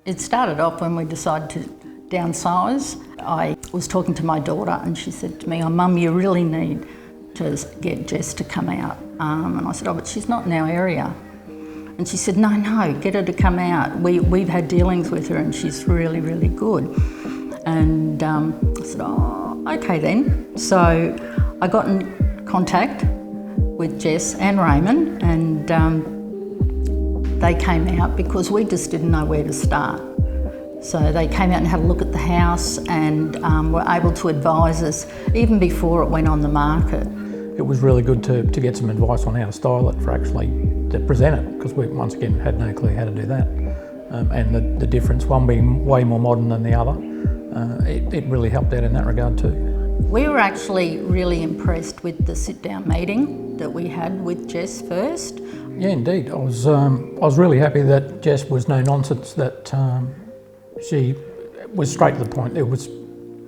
It started off when we decided to downsize. I was talking to my daughter and she said to me, "Oh, Mum, you really need to get Jess to come out." And I said, "Oh, but she's not in our area." And she said, no, get her to come out. We've had dealings with her and she's really, really good. And I said, "Oh, okay then." So I got in contact with Jess and Raymond, and they came out because we just didn't know where to start. So they came out and had a look at the house and were able to advise us even before it went on the market. It was really good to get some advice on how to style it for actually to present it, because we once again had no clue how to do that. And the difference, one being way more modern than the other, it really helped out in that regard too. We were actually really impressed with the sit-down meeting that we had with Jess first. Yeah, indeed. I was really happy that Jess was no nonsense, that she was straight to the point. There was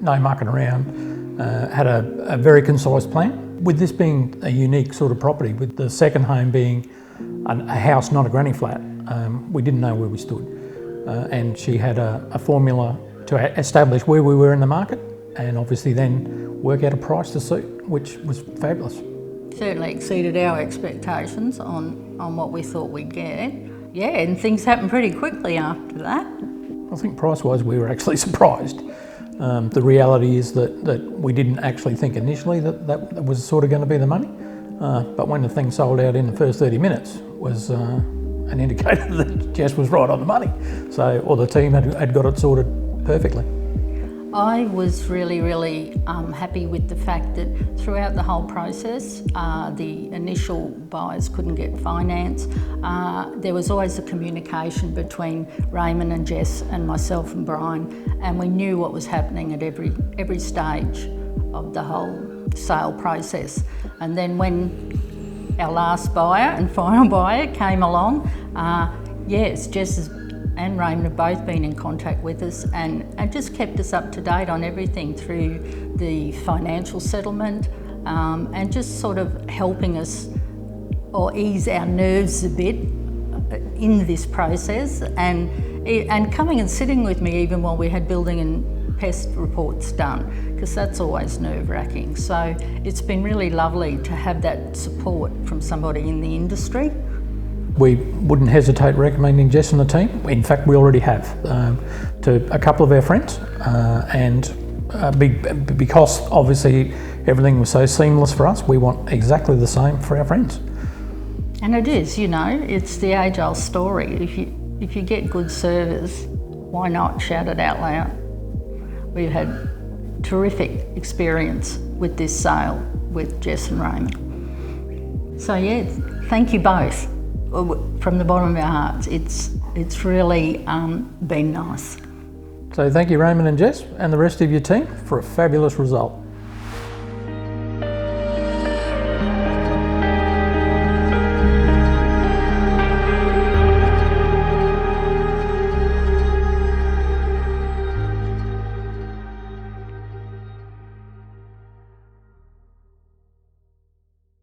no mucking around, had a very concise plan. With this being a unique sort of property, with the second home being a house, not a granny flat, we didn't know where we stood. And she had a formula to establish where we were in the market, and obviously then work out a price to suit, which was fabulous. Certainly exceeded our expectations on what we thought we'd get. Yeah, and things happened pretty quickly after that. I think price-wise we were actually surprised. The reality is that we didn't actually think initially that was sort of going to be the money, but when the thing sold out in the first 30 minutes was an indicator that Jess was right on the money. So, or the team had got it sorted perfectly. I was really, really happy with the fact that throughout the whole process, the initial buyers couldn't get finance. There was always a communication between Raymond and Jess and myself and Brian, and we knew what was happening at every stage of the whole sale process. And then when our last buyer and final buyer came along, yes, Jess and Raymond have both been in contact with us and just kept us up to date on everything through the financial settlement, and just sort of helping us or ease our nerves a bit in this process, and coming and sitting with me even while we had building and pest reports done, because that's always nerve-wracking. So it's been really lovely to have that support from somebody in the industry. We wouldn't hesitate recommending Jess and the team. In fact, we already have, to a couple of our friends, because obviously everything was so seamless for us, we want exactly the same for our friends. And it is, it's the age-old story. If you get good service, why not shout it out loud? We've had terrific experience with this sale with Jess and Raymond. So yeah, thank you both. From the bottom of our hearts, it's really been nice. So thank you, Raymond and Jess and the rest of your team, for a fabulous result.